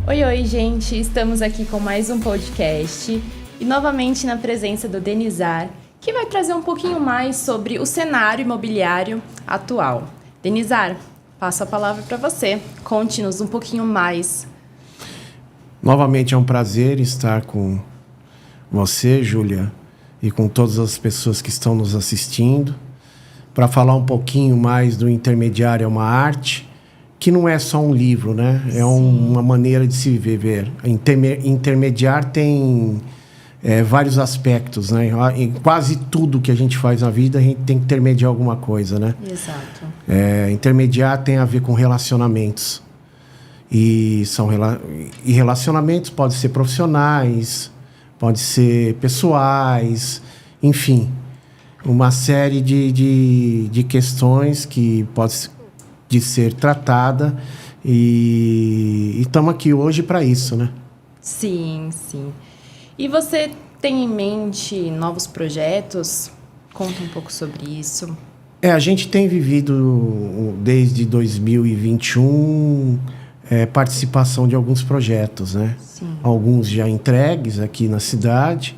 Oi, oi, gente! Estamos aqui com mais um podcast e novamente na presença do Denizar, que vai trazer um pouquinho mais sobre o cenário imobiliário atual. Denizar, passo a palavra para você. Conte-nos um pouquinho mais. Novamente é um prazer estar com você, Júlia, e com todas as pessoas que estão nos assistindo, para falar um pouquinho mais do Intermediário é uma arte, que não é só um livro, né? É uma maneira de se viver. Intermediar tem vários aspectos, né? Em quase tudo que a gente faz na vida, a gente tem que intermediar alguma coisa, né? Exato. Intermediar tem a ver com relacionamentos. E relacionamentos podem ser profissionais, podem ser pessoais, enfim. Uma série de questões que pode de ser tratada e estamos aqui hoje para isso, né? Sim, sim. E você tem em mente novos projetos? Conta um pouco sobre isso. A gente tem vivido desde 2021 participação de alguns projetos, né? Sim. Alguns já entregues aqui na cidade,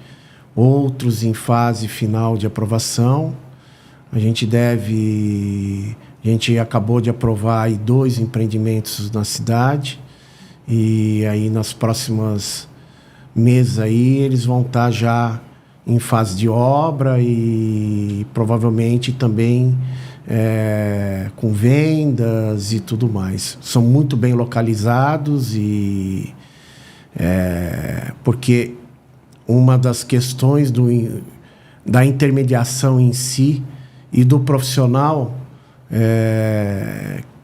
outros em fase final de aprovação. A gente acabou de aprovar aí 2 empreendimentos na cidade e aí nas próximas meses aí eles vão estar já em fase de obra e provavelmente também com vendas e tudo mais. São muito bem localizados e porque uma das questões da intermediação em si e do profissional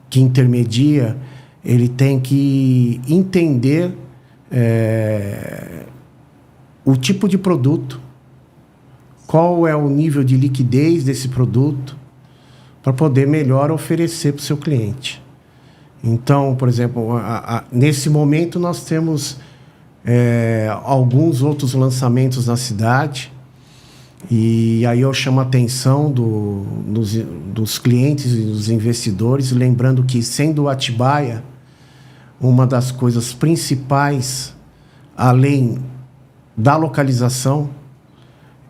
que intermedia, ele tem que entender o tipo de produto, qual é o nível de liquidez desse produto, para poder melhor oferecer para o seu cliente. Então, por exemplo, nesse momento nós temos alguns outros lançamentos na cidade, e aí eu chamo a atenção dos clientes e dos investidores, lembrando que, sendo Atibaia, uma das coisas principais, além da localização,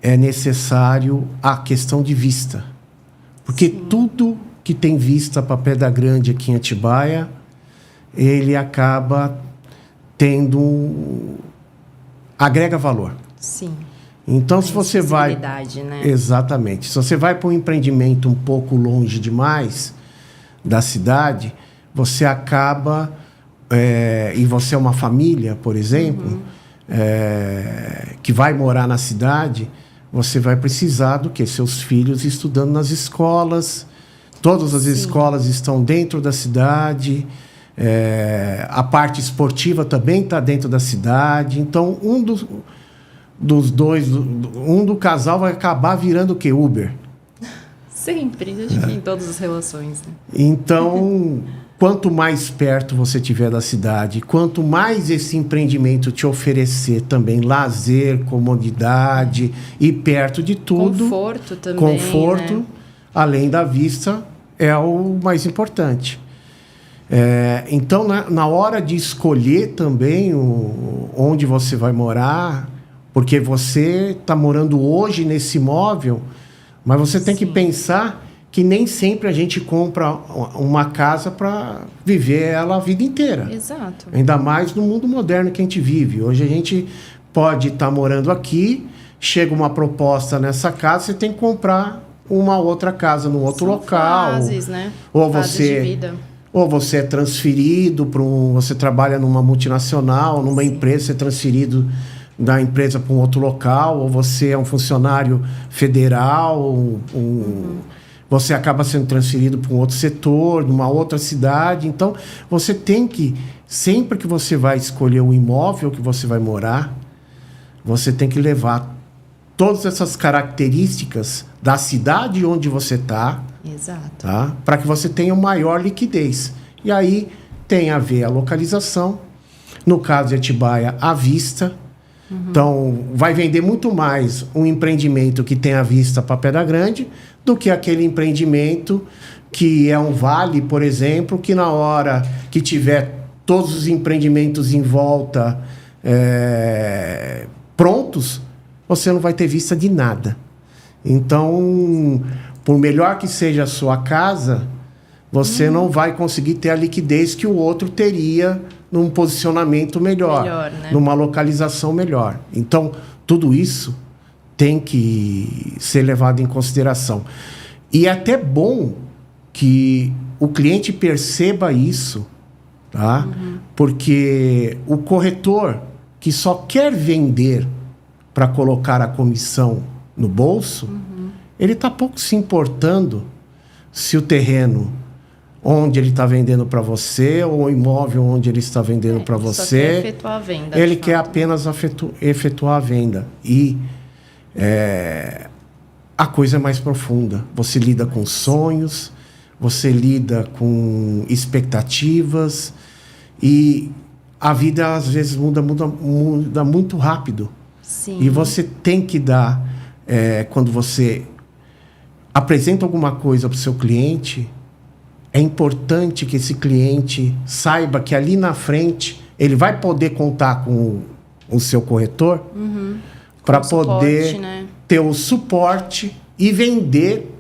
é necessário a questão de vista. Porque Sim. Tudo que tem vista para Pedra Grande aqui em Atibaia, ele acaba agrega valor. Sim. Então, se você vai... Né? Exatamente. Se você vai para um empreendimento um pouco longe demais da cidade, você acaba... e você é uma família, por exemplo, que vai morar na cidade, você vai precisar do quê? Seus filhos estudando nas escolas. Todas as Sim. escolas estão dentro da cidade. A parte esportiva também está dentro da cidade. Então, um do casal vai acabar virando o quê? Uber. Sempre, acho que em todas as relações. Né? Então, quanto mais perto você estiver da cidade, quanto mais esse empreendimento te oferecer também lazer, comodidade e perto de tudo... Conforto também, Conforto, né? Além da vista, é o mais importante. Então, na hora de escolher também onde você vai morar... Porque você está morando hoje nesse imóvel, mas você tem que pensar que nem sempre a gente compra uma casa para viver ela a vida inteira. Exato. Ainda mais no mundo moderno que a gente vive. Hoje a gente pode estar morando aqui, chega uma proposta nessa casa, você tem que comprar uma outra casa num outro local. Fases, né? Ou fases de vida. Ou você é transferido você trabalha numa multinacional, numa empresa, você é transferido da empresa para um outro local, ou você é um funcionário federal, você acaba sendo transferido para um outro setor, numa outra cidade. Então, você tem que, sempre que você vai escolher o imóvel que você vai morar, você tem que levar todas essas características da cidade onde você está, tá? Para que você tenha maior liquidez. E aí tem a ver a localização, no caso de Atibaia, a vista. Então, vai vender muito mais um empreendimento que tem a vista para Pedra Grande do que aquele empreendimento que é um vale, por exemplo, que na hora que tiver todos os empreendimentos em volta prontos, você não vai ter vista de nada. Então, por melhor que seja a sua casa, você não vai conseguir ter a liquidez que o outro teria num posicionamento melhor, né? Numa localização melhor. Então, tudo isso tem que ser levado em consideração. E é até bom que o cliente perceba isso, tá? Porque o corretor que só quer vender para colocar a comissão no bolso, ele está pouco se importando se o terreno onde ele está vendendo para você ou o imóvel onde ele está vendendo para você. Só quer efetuar a venda. Ele quer apenas efetuar a venda. E a coisa é mais profunda. Você lida com sonhos, você lida com expectativas e a vida às vezes muda muito rápido. Sim. E você tem que dar, quando você apresenta alguma coisa para o seu cliente, é importante que esse cliente saiba que ali na frente ele vai poder contar com o seu corretor para poder ter o suporte e vender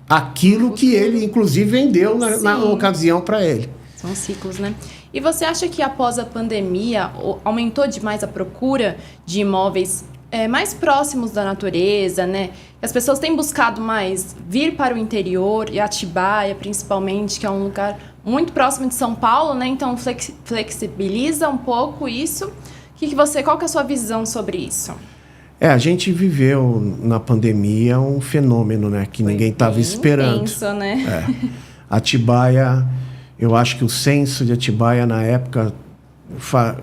aquilo que ele, inclusive, vendeu na ocasião para ele. São ciclos, né? E você acha que após a pandemia aumentou demais a procura de imóveis mais próximos da natureza, né? As pessoas têm buscado mais vir para o interior, e Atibaia, principalmente, que é um lugar muito próximo de São Paulo, né? Então, flexibiliza um pouco isso. Qual que é a sua visão sobre isso? A gente viveu na pandemia um fenômeno, né? Que ninguém estava esperando. Intenso, né? Atibaia, eu acho que o censo de Atibaia, na época,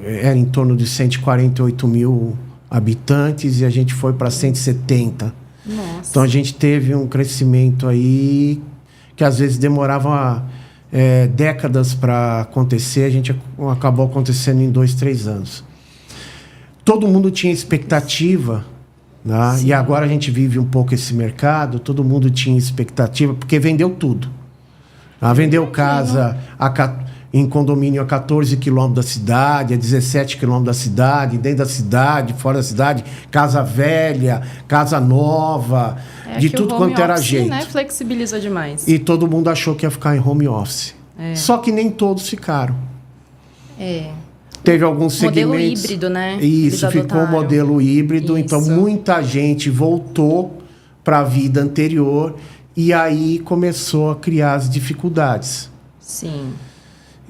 era em torno de 148 mil habitantes e a gente foi para 170. Nossa. Então a gente teve um crescimento aí que às vezes demorava décadas para acontecer, a gente acabou acontecendo em 2, 3 anos. Todo mundo tinha expectativa, né? E agora a gente vive um pouco esse mercado, todo mundo tinha expectativa, porque vendeu tudo. Vendeu casa em condomínio a 14 quilômetros da cidade, a 17 quilômetros da cidade, dentro da cidade, fora da cidade, casa velha, casa nova, de tudo quanto era jeito. Né? Flexibilizou demais. E todo mundo achou que ia ficar em home office. Só que nem todos ficaram. Teve alguns segmentos... Modelo híbrido, né? Isso, ficou o modelo híbrido. Isso. Então, muita gente voltou para a vida anterior e aí começou a criar as dificuldades. Sim.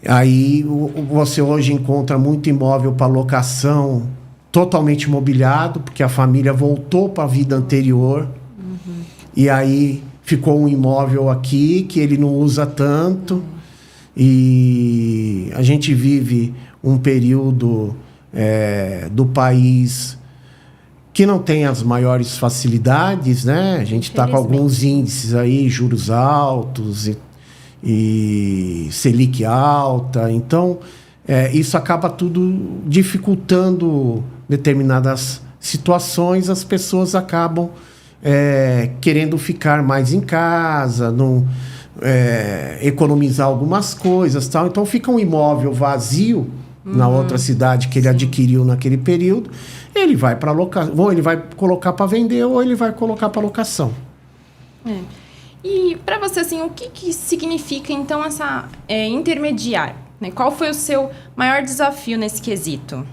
Aí você hoje encontra muito imóvel para locação totalmente imobiliado, porque a família voltou para a vida anterior. E aí ficou um imóvel aqui que ele não usa tanto. E a gente vive um período do país que não tem as maiores facilidades, né? A gente está com alguns índices aí, juros altos e Selic alta. Então, isso acaba tudo dificultando determinadas situações. As pessoas acabam querendo ficar mais em casa, economizar algumas coisas, tal. Então, fica um imóvel vazio na outra cidade que ele adquiriu naquele período. Ele vai para locação, ou ele vai colocar para vender, ou ele vai colocar para locação. E para você, assim, o que significa, então, essa intermediar? Né? Qual foi o seu maior desafio nesse quesito?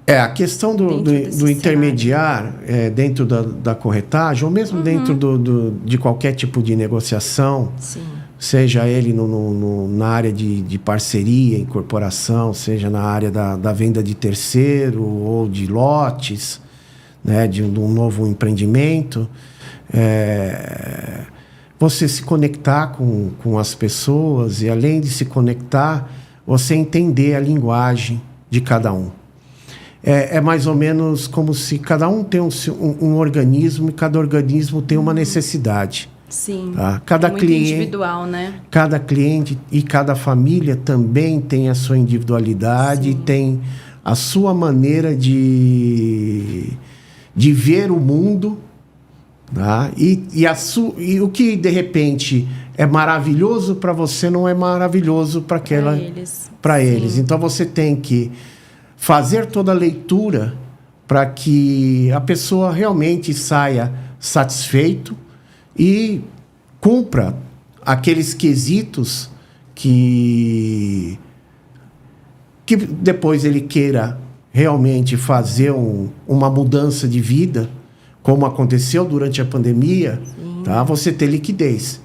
A questão do intermediar dentro da corretagem, ou mesmo dentro de qualquer tipo de negociação, seja ele na área de parceria, incorporação, seja na área da venda de terceiro ou de lotes, né, de um novo empreendimento, você se conectar com as pessoas e, além de se conectar, você entender a linguagem de cada um. É mais ou menos como se cada um tem um organismo e cada organismo tem uma necessidade. Sim, tá? Cada muito cliente, individual, né? Cada cliente e cada família também tem a sua individualidade, tem a sua maneira de ver o mundo, Tá? E o que, de repente, é maravilhoso para você não é maravilhoso para eles. Então, você tem que fazer toda a leitura para que a pessoa realmente saia satisfeito e cumpra aqueles quesitos que depois ele queira realmente fazer uma mudança de vida, como aconteceu durante a pandemia, tá? Você ter liquidez.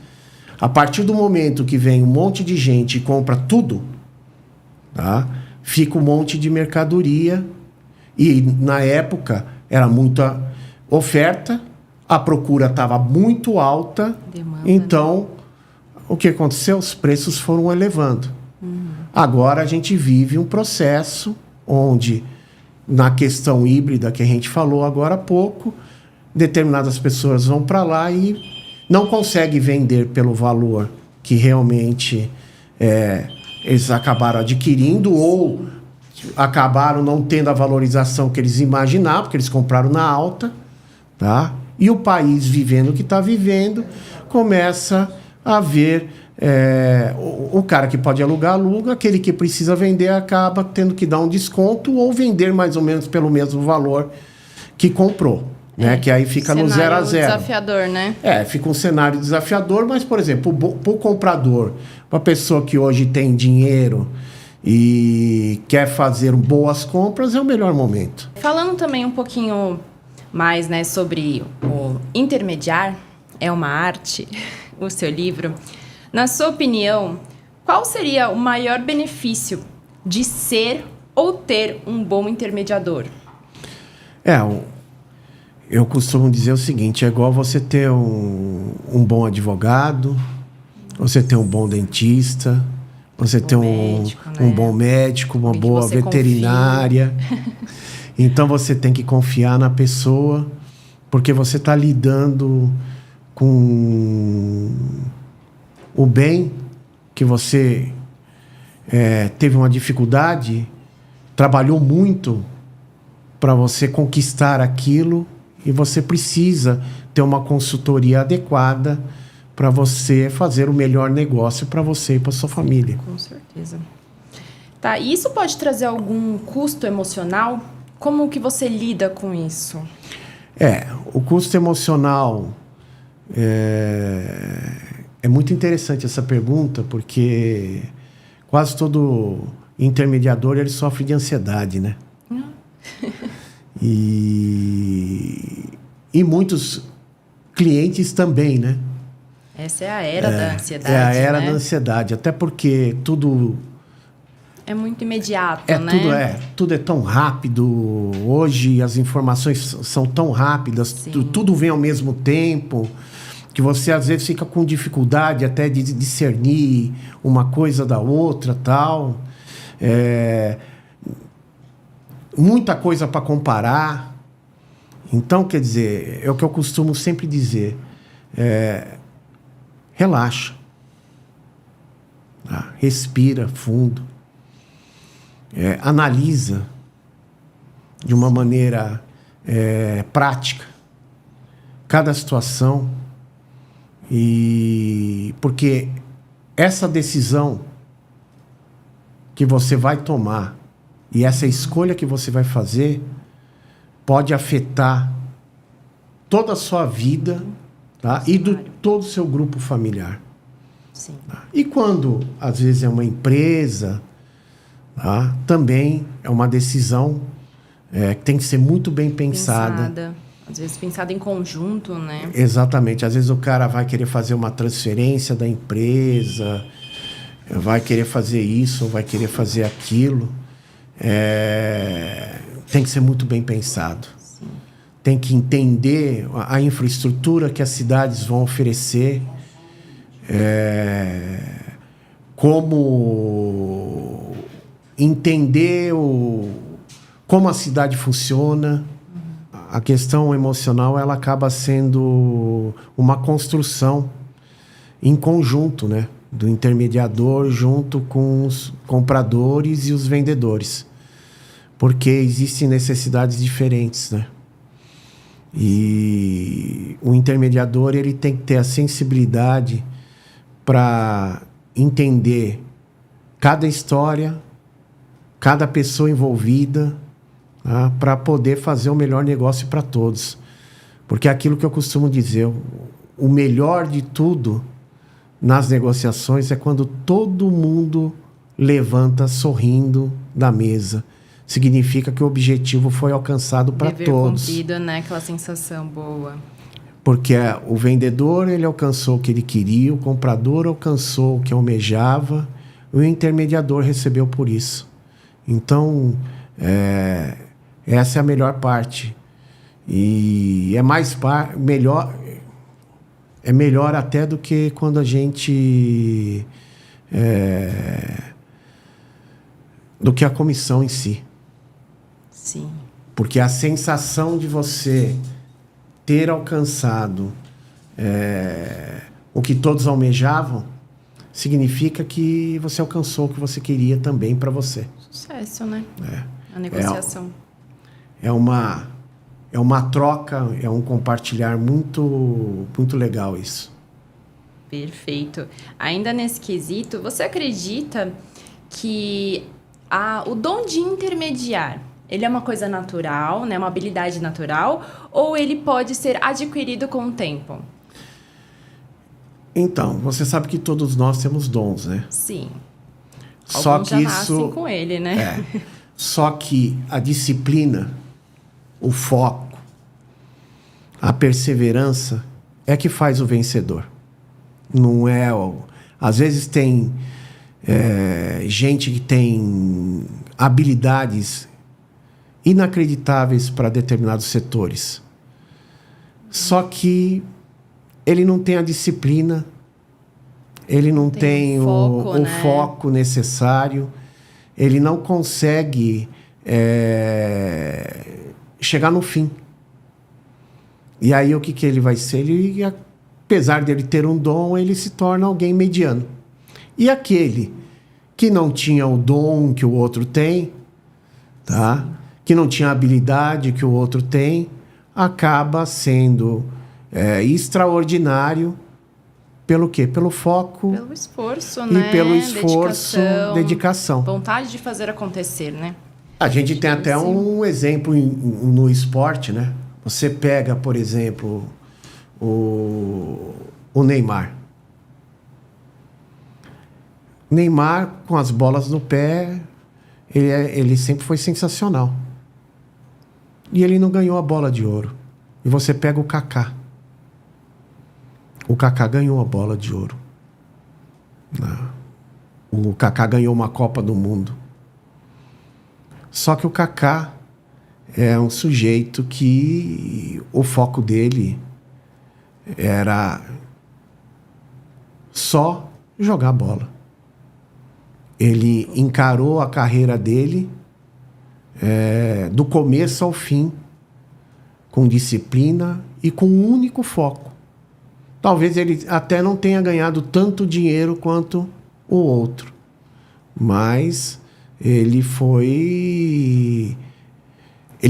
A partir do momento que vem um monte de gente e compra tudo, tá? Fica um monte de mercadoria e, na época, era muita oferta, a procura estava muito alta, então, o que aconteceu? Os preços foram elevando. Agora, a gente vive um processo onde, na questão híbrida que a gente falou agora há pouco, determinadas pessoas vão para lá e não conseguem vender pelo valor que realmente eles acabaram adquirindo ou acabaram não tendo a valorização que eles imaginavam, porque eles compraram na alta, tá? E o país vivendo o que está vivendo, começa a ver o cara que pode alugar, aluga, aquele que precisa vender acaba tendo que dar um desconto ou vender mais ou menos pelo mesmo valor que comprou. Né? Que aí fica no 0 a 0. Desafiador, né? Fica um cenário desafiador, mas, por exemplo, para o comprador, para a pessoa que hoje tem dinheiro e quer fazer boas compras, é o melhor momento. Falando também um pouquinho mais, né, sobre o intermediar, é uma arte, o seu livro. Na sua opinião, qual seria o maior benefício de ser ou ter um bom intermediador? Eu costumo dizer o seguinte, é igual você ter um bom advogado, você ter um bom dentista, você ter um bom médico, uma boa veterinária. Então, você tem que confiar na pessoa, porque você está lidando com o bem que você teve uma dificuldade, trabalhou muito para você conquistar aquilo e você precisa ter uma consultoria adequada para você fazer o melhor negócio para você e para sua família. Com certeza. Tá, e isso pode trazer algum custo emocional? Como que você lida com isso? O custo emocional é muito interessante essa pergunta, porque quase todo intermediador ele sofre de ansiedade, né? E muitos clientes também, né? Essa é a era da ansiedade, é a era né? da ansiedade, até porque tudo é muito imediato, né? Tudo é tão rápido. Hoje as informações são tão rápidas, tudo vem ao mesmo tempo, que você às vezes fica com dificuldade até de discernir uma coisa da outra, tal. Muita coisa para comparar. Então, quer dizer, é o que eu costumo sempre dizer. Relaxa. Tá? Respira fundo. Analisa de uma maneira prática cada situação. Porque essa decisão que você vai tomar e essa escolha que você vai fazer pode afetar toda a sua vida, tá? E todo o seu grupo familiar. Sim. Tá? E quando, às vezes, é uma empresa, tá? Também é uma decisão que tem que ser muito bem pensada. Às vezes pensada em conjunto, né? Exatamente. Às vezes o cara vai querer fazer uma transferência da empresa, vai querer fazer isso, vai querer fazer aquilo. Tem que ser muito bem pensado. Sim. Tem que entender a infraestrutura que as cidades vão oferecer, como entender como a cidade funciona. A questão emocional ela acaba sendo uma construção em conjunto, né? Do intermediador junto com os compradores e os vendedores. Porque existem necessidades diferentes, né? E o intermediador ele tem que ter a sensibilidade para entender cada história, cada pessoa envolvida, tá? Para poder fazer o melhor negócio para todos. Porque é aquilo que eu costumo dizer, o melhor de tudo nas negociações é quando todo mundo levanta sorrindo da mesa. Significa que o objetivo foi alcançado para todos. Cumprido, né? Aquela sensação boa. Porque o vendedor ele alcançou o que ele queria, o comprador alcançou o que almejava, e o intermediador recebeu por isso. Então, essa é a melhor parte. E é melhor até do que quando a gente... do que a comissão em si. Sim. Porque a sensação de você ter alcançado o que todos almejavam significa que você alcançou o que você queria também para você. Sucesso, né? A negociação. É uma troca, é um compartilhar muito, muito legal isso. Perfeito. Ainda nesse quesito, você acredita que o dom de intermediar, ele é uma coisa natural, né? Uma habilidade natural, ou ele pode ser adquirido com o tempo? Então, você sabe que todos nós temos dons, né? Sim. Só Alguns que já isso nascem com ele, né? Só que a disciplina, o foco, a perseverança é que faz o vencedor. Não é... Às vezes tem gente que tem habilidades inacreditáveis para determinados setores. Só que ele não tem a disciplina, ele não tem o foco necessário, ele não consegue chegar no fim. E aí o que ele vai ser? Ele, apesar dele ter um dom, ele se torna alguém mediano. E aquele que não tinha o dom que o outro tem, tá? Que não tinha a habilidade que o outro tem, acaba sendo extraordinário. Pelo quê? Pelo foco. Pelo esforço, né? E pelo esforço, dedicação. Vontade de fazer acontecer, né? A gente tem até um exemplo no esporte, né? Você pega, por exemplo, o Neymar. Neymar, com as bolas no pé, ele sempre foi sensacional. E ele não ganhou a bola de ouro. E você pega o Kaká. O Kaká ganhou a bola de ouro. O Kaká ganhou uma Copa do Mundo. Só que o Kaká é um sujeito que o foco dele era só jogar bola. Ele encarou a carreira dele do começo ao fim, com disciplina e com um único foco. Talvez ele até não tenha ganhado tanto dinheiro quanto o outro, mas ele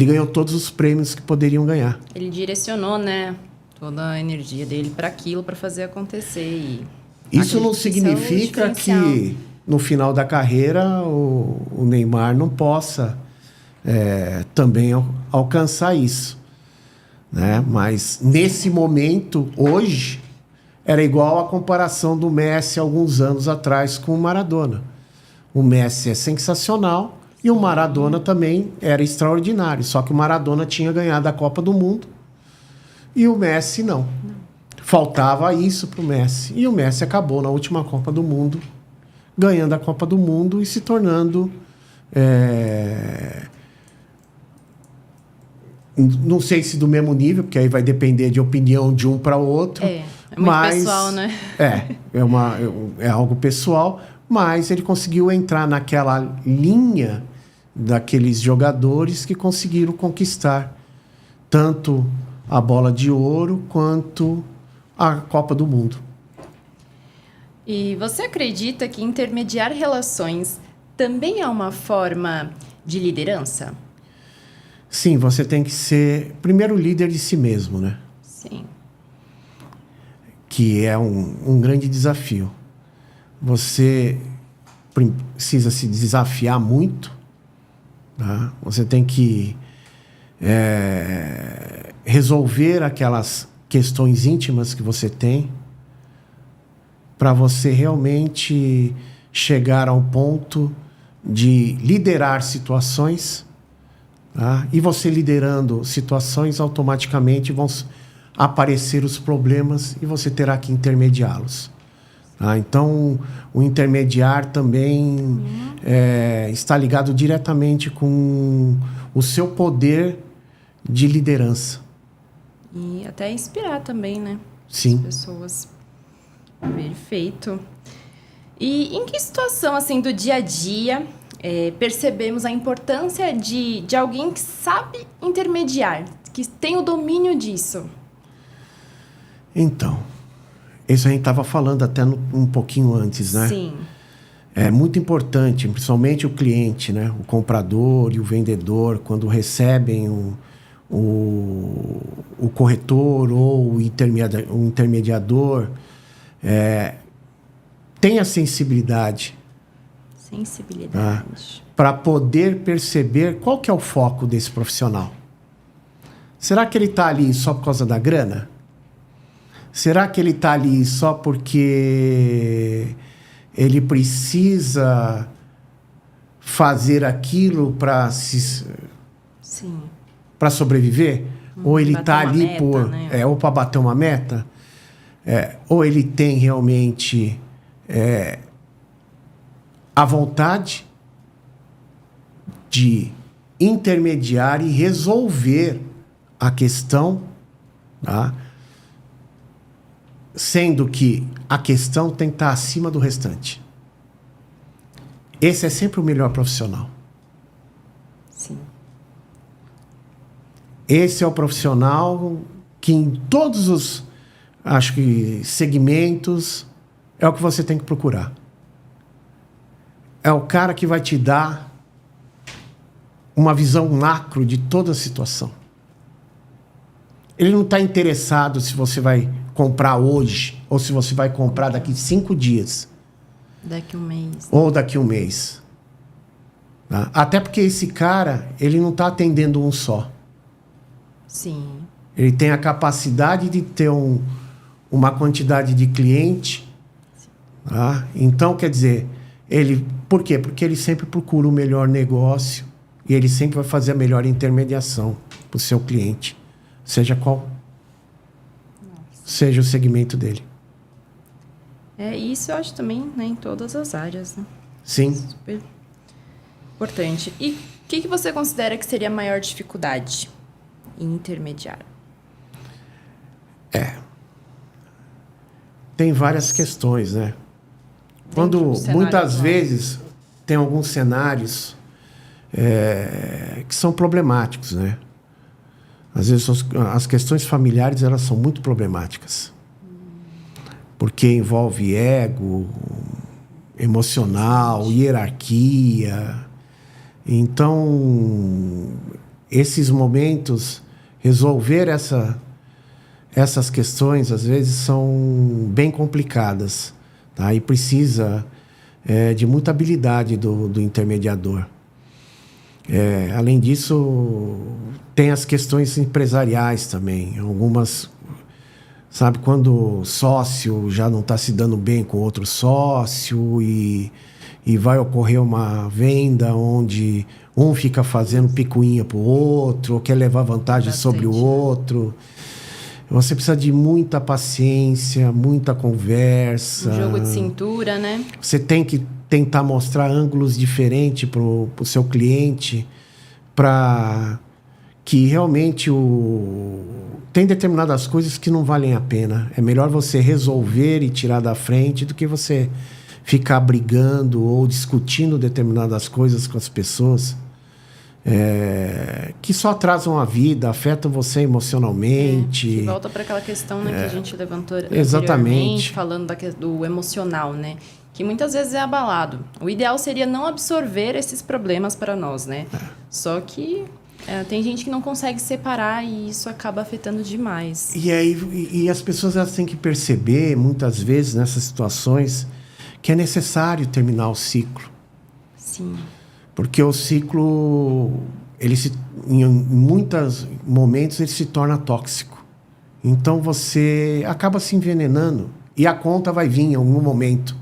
ganhou todos os prêmios que poderiam ganhar. Ele direcionou, né, toda a energia dele para aquilo, para fazer acontecer. Isso não significa que no final da carreira o Neymar não possa também alcançar isso, né? Mas nesse momento, hoje, era igual a comparação do Messi alguns anos atrás com o Maradona. O Messi é sensacional e o Maradona também era extraordinário. Só que o Maradona tinha ganhado a Copa do Mundo e o Messi não. Faltava isso para o Messi. E o Messi acabou na última Copa do Mundo ganhando a Copa do Mundo e se tornando... não sei se do mesmo nível, porque aí vai depender de opinião de um para o outro. É muito pessoal, né? É algo pessoal, mas ele conseguiu entrar naquela linha daqueles jogadores que conseguiram conquistar tanto a bola de ouro quanto a Copa do Mundo. E você acredita que intermediar relações também é uma forma de liderança? Sim, você tem que ser, primeiro, líder de si mesmo, né? Sim. Que é um grande desafio. Você precisa se desafiar muito, tá? Você tem que resolver aquelas questões íntimas que você tem para você realmente chegar ao ponto de liderar situações, tá? E você liderando situações, automaticamente vão aparecer os problemas e você terá que intermediá-los. Tá? Então, o intermediar também está ligado diretamente com o seu poder de liderança. E até inspirar também, né? Sim. As pessoas. Perfeito. E em que situação, assim, do dia a dia, percebemos a importância de alguém que sabe intermediar, que tem o domínio disso? Então, isso a gente estava falando até um pouquinho antes, né? Sim. É muito importante, principalmente o cliente, né? O comprador e o vendedor, quando recebem o corretor ou o intermediador, tenha sensibilidade. Sensibilidade. Para poder perceber qual que é o foco desse profissional. Será que ele está ali só por causa da grana? Será que ele está ali só porque ele precisa fazer aquilo para sobreviver? Ou ele está ali meta, né? ou para bater uma meta? Ou ele tem realmente a vontade de intermediar e resolver a questão, tá? Sendo que a questão tem que estar acima do restante. Esse é sempre o melhor profissional. Sim. Esse é o profissional que em todos os, acho que, segmentos é o que você tem que procurar. É o cara que vai te dar uma visão macro de toda a situação. Ele não está interessado se você vai comprar hoje ou se você vai comprar daqui 5 dias. Daqui um mês. Ou daqui um mês. Tá? Até porque esse cara, ele não está atendendo um só. Sim. Ele tem a capacidade de ter uma quantidade de cliente. Tá? Então, quer dizer, por quê? Porque ele sempre procura o melhor negócio e ele sempre vai fazer a melhor intermediação para o seu cliente. Seja qual seja o segmento dele. Isso eu acho também, né, em todas as áreas, né? Sim. Super importante. E o que você considera que seria a maior dificuldade em intermediar? Tem várias questões, né? Quando muitas vezes tem alguns cenários que são problemáticos, né? Às vezes as questões familiares elas são muito problemáticas. Porque envolve ego, emocional, hierarquia. Então, esses momentos, resolver essas questões, às vezes, são bem complicadas. Tá? E precisa de muita habilidade do intermediador. Além disso, tem as questões empresariais também. Algumas, sabe, quando o sócio já não está se dando bem com outro sócio e vai ocorrer uma venda onde um fica fazendo picuinha para o outro ou quer levar vantagem sobre o outro. Você precisa de muita paciência, muita conversa. Um jogo de cintura, né? Você tem que tentar mostrar ângulos diferentes para o seu cliente, para que realmente tem determinadas coisas que não valem a pena. É melhor você resolver e tirar da frente do que você ficar brigando ou discutindo determinadas coisas com as pessoas que só atrasam a vida, afetam você emocionalmente. Que volta para aquela questão, né, que a gente levantou Exatamente. anteriormente, falando do emocional, né? Que muitas vezes é abalado. O ideal seria não absorver esses problemas para nós, né? Só que Tem gente que não consegue separar e isso acaba afetando demais. E aí as pessoas elas têm que perceber, muitas vezes, nessas situações, que é necessário terminar o ciclo. Sim. Porque o ciclo, em muitos momentos, ele se torna tóxico. Então você acaba se envenenando e a conta vai vir em algum momento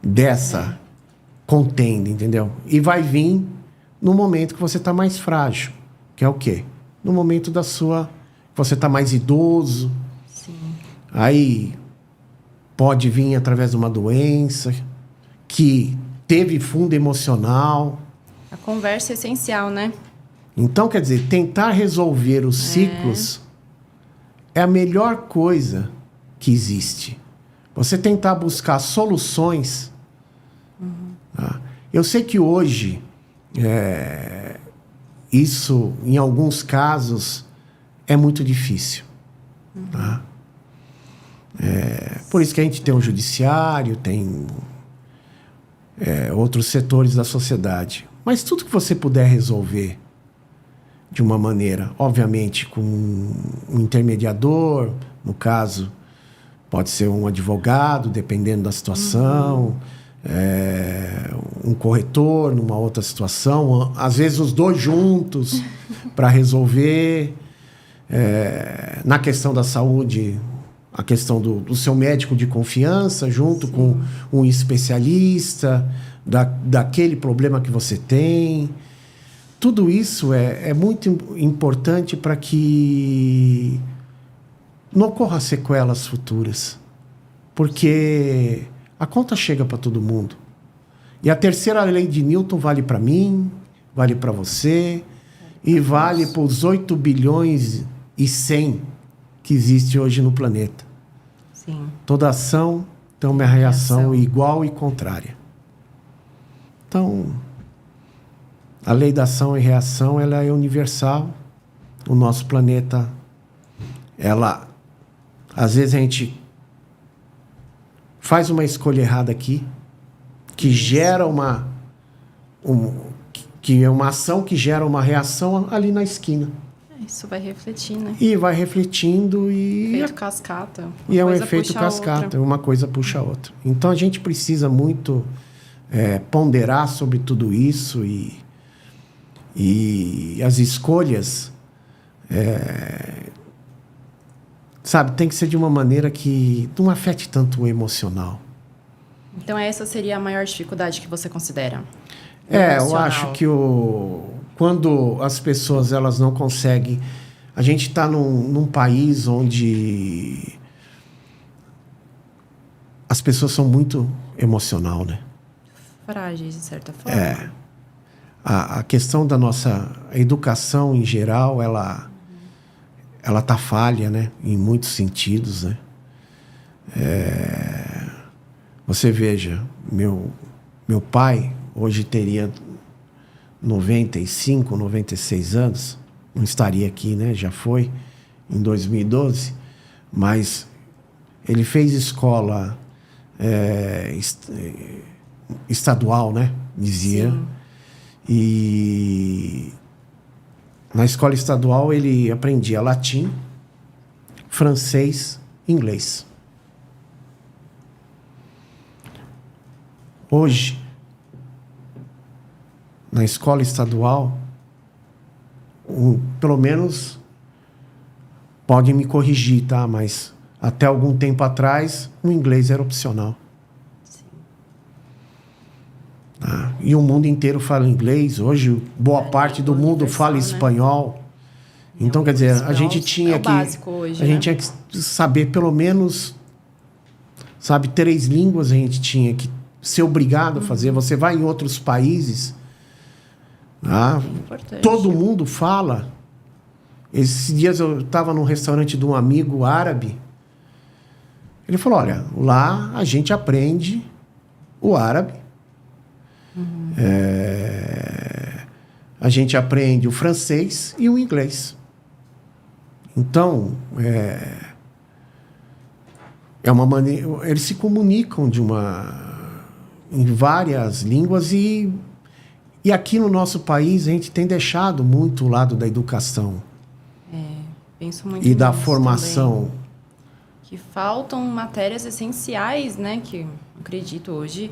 dessa contenda, entendeu? E vai vir no momento que você está mais frágil, que é o quê? No momento você está mais idoso. Sim. Aí pode vir através de uma doença que teve fundo emocional. A conversa é essencial, né? Então, quer dizer, tentar resolver os ciclos é a melhor coisa que existe. Você tentar buscar soluções. Tá? Eu sei que hoje, isso, em alguns casos, é muito difícil. Tá? Por isso que a gente tem o judiciário, tem outros setores da sociedade. Mas tudo que você puder resolver de uma maneira, obviamente, com um intermediador, no caso, pode ser um advogado, dependendo da situação, um corretor numa outra situação, às vezes os dois juntos para resolver. Na questão da saúde, a questão do seu médico de confiança, junto com um especialista daquele problema que você tem. Tudo isso é muito importante para que não ocorra sequelas futuras. Porque a conta chega para todo mundo. E a terceira lei de Newton vale para mim, vale para você, e vale para os 8 bilhões e 100 que existe hoje no planeta. Sim. Toda ação tem uma reação igual e contrária. Então, a lei da ação e reação, ela é universal. O nosso planeta, às vezes a gente faz uma escolha errada aqui, que gera uma ação que gera uma reação ali na esquina. Isso vai refletir, né? E vai refletindo e... Efeito cascata. E é um efeito cascata, uma coisa puxa a outra. Então a gente precisa muito ponderar sobre tudo isso e as escolhas, sabe, tem que ser de uma maneira que não afete tanto o emocional. Então essa seria a maior dificuldade que você considera? Eu acho que quando as pessoas elas não conseguem... A gente está num país onde as pessoas são muito emocional, né? Frágeis, de certa forma. A questão da nossa educação em geral, ela tá falha, né? Em muitos sentidos, né? Você veja, meu pai hoje teria 95, 96 anos, não estaria aqui, né? Já foi em 2012, mas ele fez escola estadual, né? Dizia. Sim. E na escola estadual ele aprendia latim, francês, inglês. Hoje, na escola estadual, pelo menos, podem me corrigir, tá? Mas até algum tempo atrás, o inglês era opcional. Tá? E o mundo inteiro fala inglês. Hoje, boa parte do mundo fala espanhol. Então, quer dizer, a gente tinha que... Hoje, a gente tinha que saber pelo menos, sabe, 3 línguas a gente tinha que ser obrigado a fazer. Você vai em outros países, todo mundo fala. Esses dias eu estava num restaurante de um amigo árabe. Ele falou, olha, lá a gente aprende o árabe. A gente aprende o francês e o inglês. Então, é uma maneira... Eles se comunicam em várias línguas e E aqui no nosso país a gente tem deixado muito o lado da educação Penso muito e da nisso formação. também. Que faltam matérias essenciais, né? Que eu acredito hoje,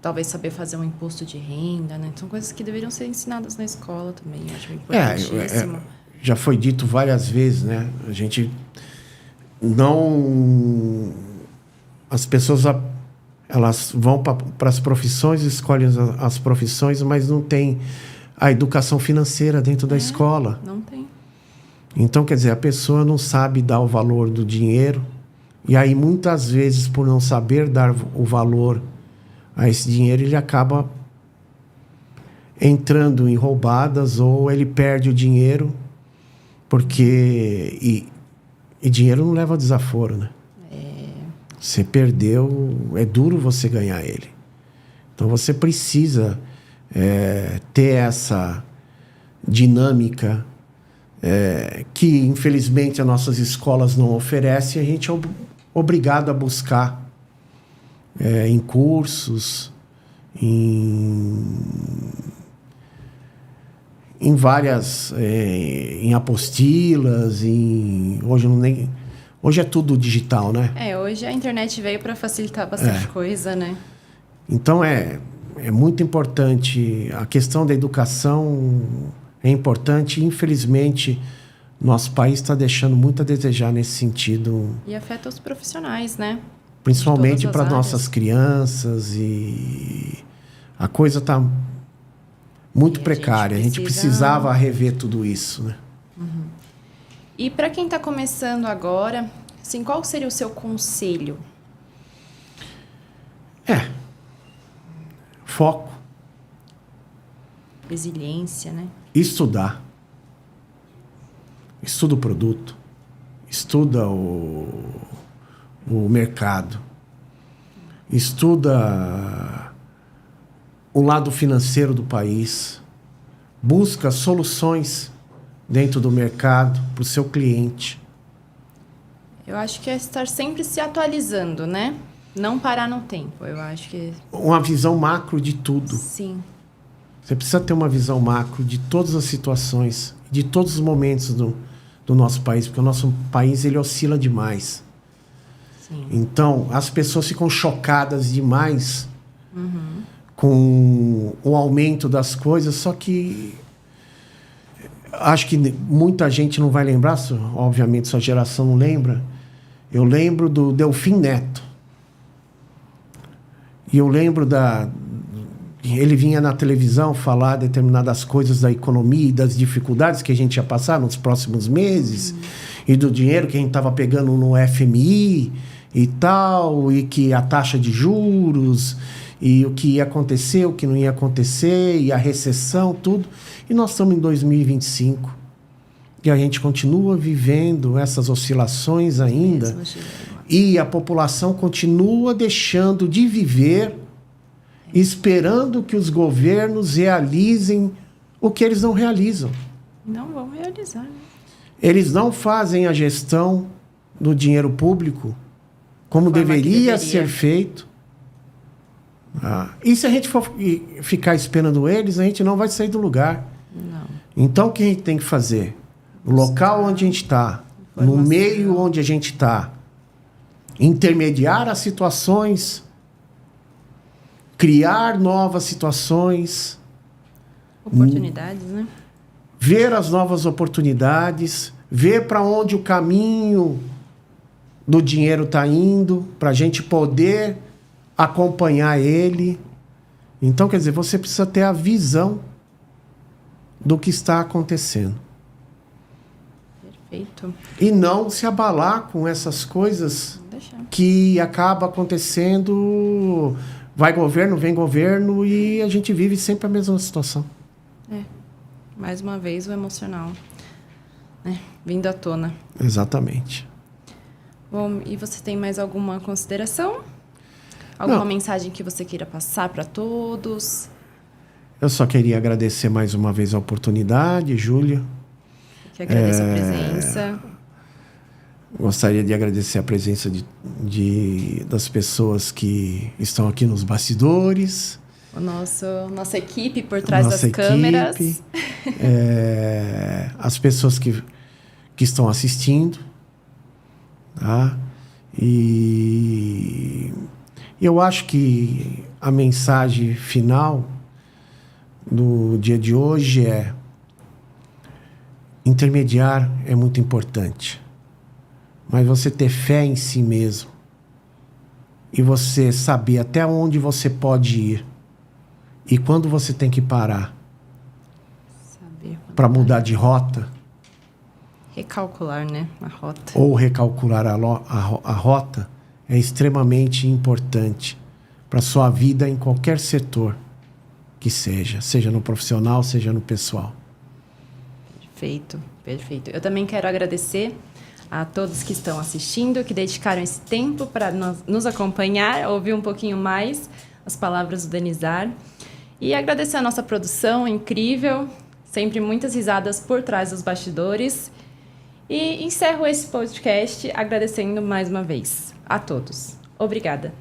talvez saber fazer um imposto de renda, né? São coisas que deveriam ser ensinadas na escola também. Eu acho importantíssimo. Já foi dito várias vezes, né? A gente não... As pessoas, elas vão para as profissões, escolhem as profissões, mas não tem a educação financeira dentro da escola. Não tem. Então, quer dizer, a pessoa não sabe dar o valor do dinheiro, e aí, muitas vezes, por não saber dar o valor a esse dinheiro, ele acaba entrando em roubadas, ou ele perde o dinheiro, porque... E dinheiro não leva desaforo, né? Você perdeu, é duro você ganhar ele. Então, você precisa ter essa dinâmica que, infelizmente, as nossas escolas não oferecem. A gente é obrigado a buscar em cursos, em várias... em apostilas, hoje é tudo digital, né? Hoje a internet veio para facilitar bastante coisa, né? Então, é muito importante. A questão da educação é importante. Infelizmente, nosso país está deixando muito a desejar nesse sentido. E afeta os profissionais, né? Principalmente para nossas crianças. E a coisa está muito precária. A gente precisava rever tudo isso, né? Uhum. E para quem está começando agora, assim, qual seria o seu conselho? Foco. Resiliência, né? Estudar. Estuda o produto. Estuda o mercado. Estuda o lado financeiro do país. Busca soluções dentro do mercado para o seu cliente. Eu acho que é estar sempre se atualizando, né? Não parar no tempo, eu acho que... Uma visão macro de tudo. Sim. Você precisa ter uma visão macro de todas as situações, de todos os momentos do nosso país, porque o nosso país ele oscila demais. Sim. Então, as pessoas ficam chocadas demais com o aumento das coisas, só que acho que muita gente não vai lembrar, obviamente sua geração não lembra. Eu lembro do Delfim Neto. E eu lembro ele vinha na televisão falar determinadas coisas da economia e das dificuldades que a gente ia passar nos próximos meses, e do dinheiro que a gente estava pegando no FMI e tal, e que a taxa de juros, e o que ia acontecer, o que não ia acontecer, e a recessão, tudo. E nós estamos em 2025. E a gente continua vivendo essas oscilações ainda. E a população continua deixando de viver, esperando que os governos realizem o que eles não realizam. Não vão realizar, né? Eles não fazem a gestão do dinheiro público como deveria ser feito. E se a gente for ficar esperando eles, a gente não vai sair do lugar. Não. Então, o que a gente tem que fazer? No local onde a gente está, no meio onde a gente está, intermediar as situações, criar novas situações, oportunidades, né? Ver as novas oportunidades, ver para onde o caminho do dinheiro está indo, para a gente poder acompanhar ele. Então, quer dizer, você precisa ter a visão do que está acontecendo. Perfeito. E não se abalar com essas coisas que acaba acontecendo. Vai governo, vem governo, e a gente vive sempre a mesma situação. Mais uma vez o emocional, né, vindo à tona. Exatamente. Bom, e você tem mais alguma consideração? Alguma mensagem que você queira passar para todos? Eu só queria agradecer mais uma vez a oportunidade, Júlia. Que agradeço a presença. Gostaria de agradecer a presença das pessoas que estão aqui nos bastidores. Nossa equipe por trás das câmeras. As pessoas que estão assistindo. Tá? E eu acho que a mensagem final do dia de hoje é: intermediar é muito importante, mas você ter fé em si mesmo e você saber até onde você pode ir e quando você tem que parar para mudar de rota. Recalcular, né? A rota. Ou recalcular a rota é extremamente importante para a sua vida em qualquer setor que seja no profissional, seja no pessoal. Perfeito, perfeito. Eu também quero agradecer a todos que estão assistindo, que dedicaram esse tempo para nos acompanhar, ouvir um pouquinho mais as palavras do Denizar. E agradecer a nossa produção incrível, sempre muitas risadas por trás dos bastidores. E encerro esse podcast agradecendo mais uma vez a todos. Obrigada.